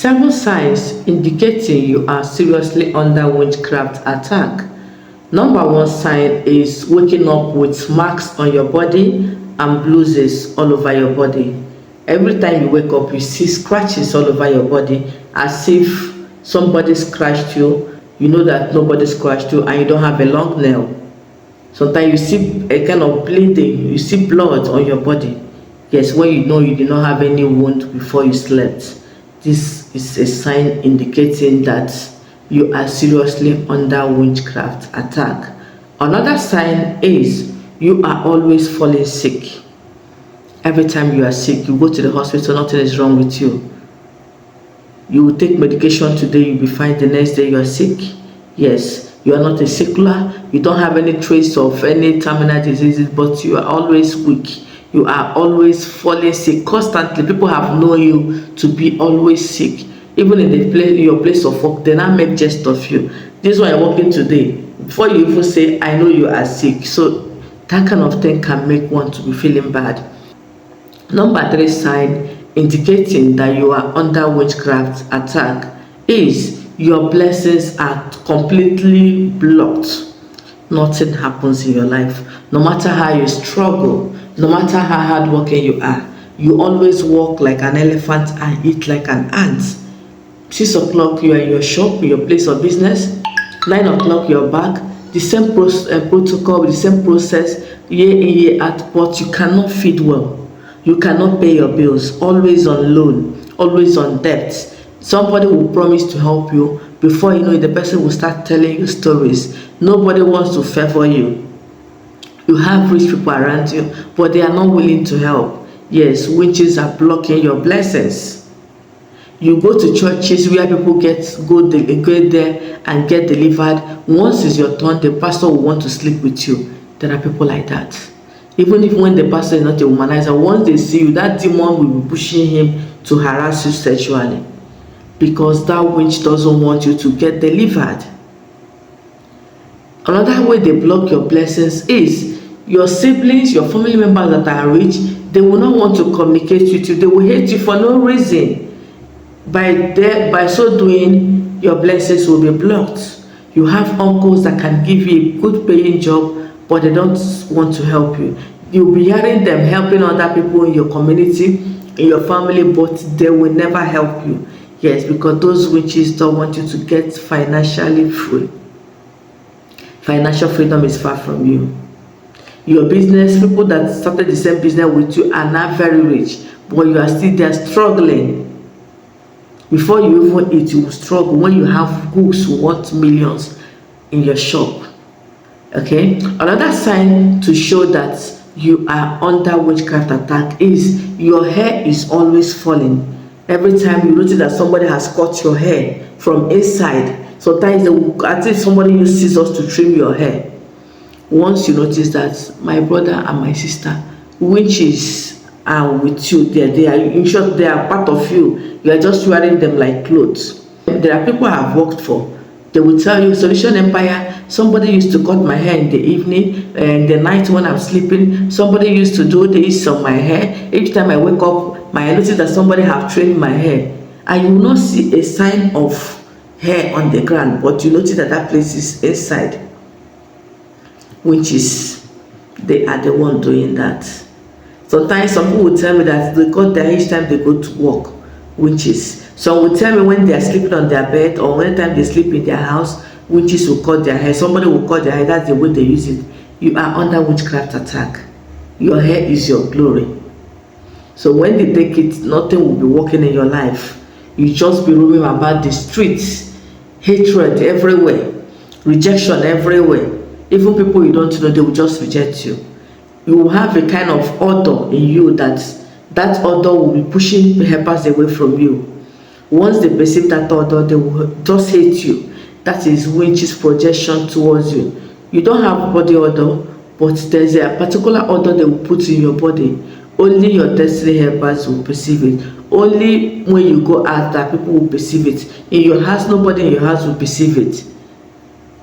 Seven signs indicating you are seriously under witchcraft attack. Number one sign is waking up with marks on your body and bruises all over your body. Every time you wake up, you see scratches all over your body as if somebody scratched you. You know that nobody scratched you and you don't have a long nail. Sometimes you see a kind of bleeding, you see blood on your body. Yes, when you know you did not have any wound before you slept. This is a sign indicating that you are seriously under witchcraft attack. Another sign is you are always falling sick. Every time you are sick, you go to the hospital, nothing is wrong with you. You will take medication today, you'll be fine. The next day you are sick. Yes, you are not a sickler. You don't have any trace of any terminal diseases, but you are always weak. You are always falling sick constantly. People have known you to be always sick. Even in your place of work, they now make jest of you. This is why you're working today. Before you even say, I know you are sick. So that kind of thing can make one to be feeling bad. Number three sign indicating that you are under witchcraft attack is your blessings are completely blocked. Nothing happens in your life. No matter how you struggle, no matter how hardworking you are, you always walk like an elephant and eat like an ant. 6 o'clock you are in your shop, in your place of business. 9 o'clock you're back. The same protocol, the same process, year in, year out, but you cannot feed well. You cannot pay your bills, always on loan, always on debt. Somebody will promise to help you. Before you know it, the person will start telling you stories. Nobody wants to favor you. You have rich people around you, but they are not willing to help. Yes, witches are blocking your blessings. You go to churches where people go there and get delivered. Once it's your turn, the pastor will want to sleep with you. There are people like that. Even if when the pastor is not a womanizer, once they see you, that demon will be pushing him to harass you sexually, because that witch doesn't want you to get delivered. Another way they block your blessings is your siblings, your family members that are rich. They will not want to communicate with you. They will hate you for no reason. By so doing, your blessings will be blocked. You have uncles that can give you a good paying job, but they don't want to help you. You'll be hearing them helping other people in your community, in your family, but they will never help you. Yes, because those witches don't want you to get financially free. Financial freedom is far from you. Your business, people that started the same business with you are not very rich, but you are still there struggling. Before you even eat, you will struggle when you have goods worth millions in your shop. Okay, another sign to show that you are under witchcraft attack is your hair is always falling. Every time you notice that somebody has cut your hair from inside, sometimes at least somebody uses scissors to trim your hair. Once you notice that, my brother and my sister, witches are with you. They are, in short, they are part of you. You are just wearing them like clothes. There are people I have worked for. They will tell you, Solution Empire, somebody used to cut my hair in the evening and the night when I'm sleeping. Somebody used to do this on my hair. Each time I wake up, I notice that somebody have trimmed my hair. And you will not see a sign of hair on the ground, but you notice that that place is inside. Witches, they are the one doing that. Sometimes some people will tell me that they cut their hair each time they go to work. Witches. Some will tell me when they are sleeping on their bed or anytime they sleep in their house, witches will cut their hair. Somebody will cut their hair. That's the way they use it. You are under witchcraft attack. Your hair is your glory. So when they take it, nothing will be working in your life. You just be roaming about the streets. Hatred everywhere. Rejection everywhere. Even people you don't know, they will just reject you. You will have a kind of odor in you that odor will be pushing the helpers away from you. Once they perceive that odor, they will just hate you. That is witch's projection towards you. You don't have body odor, but there's a particular odor they will put in your body. Only your destiny helpers will perceive it. Only when you go out that people will perceive it. In your house, nobody in your house will perceive it.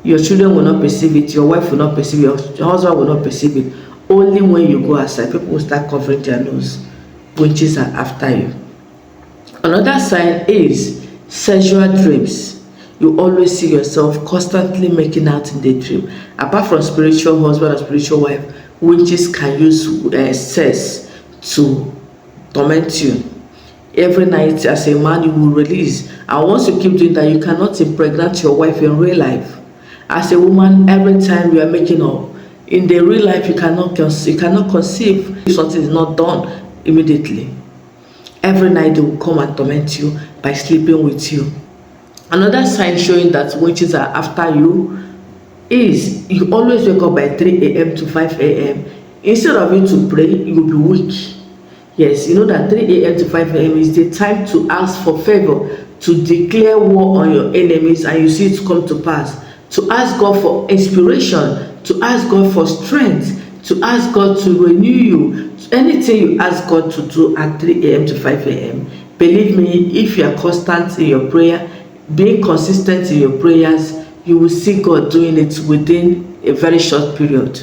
Your children will not perceive it. Your wife will not perceive it. Your husband will not perceive it. Only when you go outside, people will start covering their nose. Witches are after you. Another sign is Sexual dreams. You always see yourself constantly making out in the dream. Apart from spiritual husband and spiritual wife, witches can use sex to torment you. Every night as a man you will release, and once you keep doing that, you cannot impregnate your wife in real life. As a woman, every time you are making up, in the real life you cannot conceive if something is not done immediately. Every night they will come and torment you by sleeping with you. Another sign showing that witches are after you is you always wake up by 3 a.m. to 5 a.m. Instead of you to pray, you will be weak. Yes, you know that 3 a.m. to 5 a.m. is the time to ask for favor, to declare war on your enemies, and you see it come to pass. To ask God for inspiration, to ask God for strength, to ask God to renew you. Anything you ask God to do at 3 a.m. to 5 a.m., believe me, if you are constant in your prayer, being consistent in your prayers, you will see God doing it within a very short period.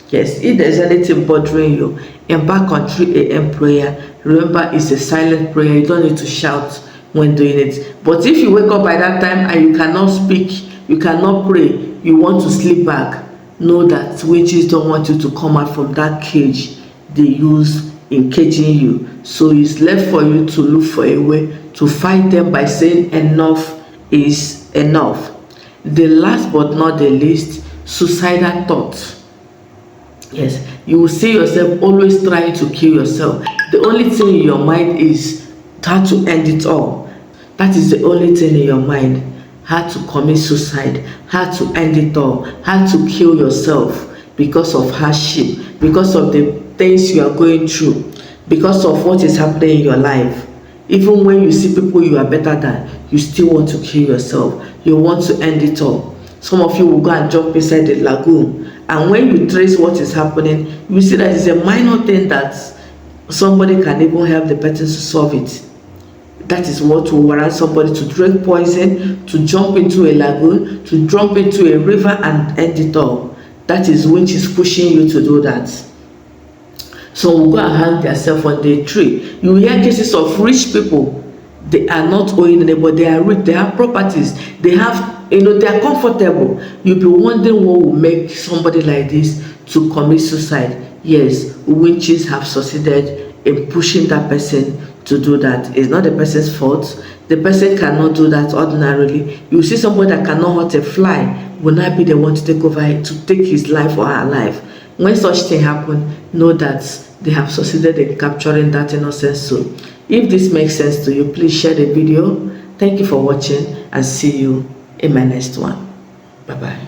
Yes, if there's anything bothering you, embark on 3 a.m. prayer. Remember, it's a silent prayer. You don't need to shout when doing it. But if you wake up by that time and you cannot speak, you cannot pray, you want to sleep back, know that witches don't want you to come out from that cage they use in caging you. So it's left for you to look for a way to fight them by saying enough is enough. The last but not the least, suicidal thoughts. Yes, you will see yourself always trying to kill yourself. The only thing in your mind is how to end it all. That is the only thing in your mind. How to commit suicide, how to end it all, how to kill yourself because of hardship, because of the things you are going through, because of what is happening in your life. Even when you see people you are better than, you still want to kill yourself. You want to end it all. Some of you will go and jump inside the lagoon, and when you trace what is happening, you see that it's a minor thing that somebody can even help the person to solve it. That is what will warrant somebody to drink poison, to jump into a lagoon, to jump into a river and end it all. That is which is pushing you to do that. So will go and hang themselves on the tree. You hear cases of rich people. They are not owing anybody, they are rich, they have properties, they have, they are comfortable. You'll be wondering what will make somebody like this to commit suicide. Yes, witches have succeeded in pushing that person to do that. It's not the person's fault. The person cannot do that ordinarily. You see somebody that cannot hurt a fly will not be the one to take over it, to take his life or her life. When such thing happen, know that they have succeeded in capturing that innocent soul. If this makes sense to you, please share the video. Thank you for watching and see you in my next one. Bye bye.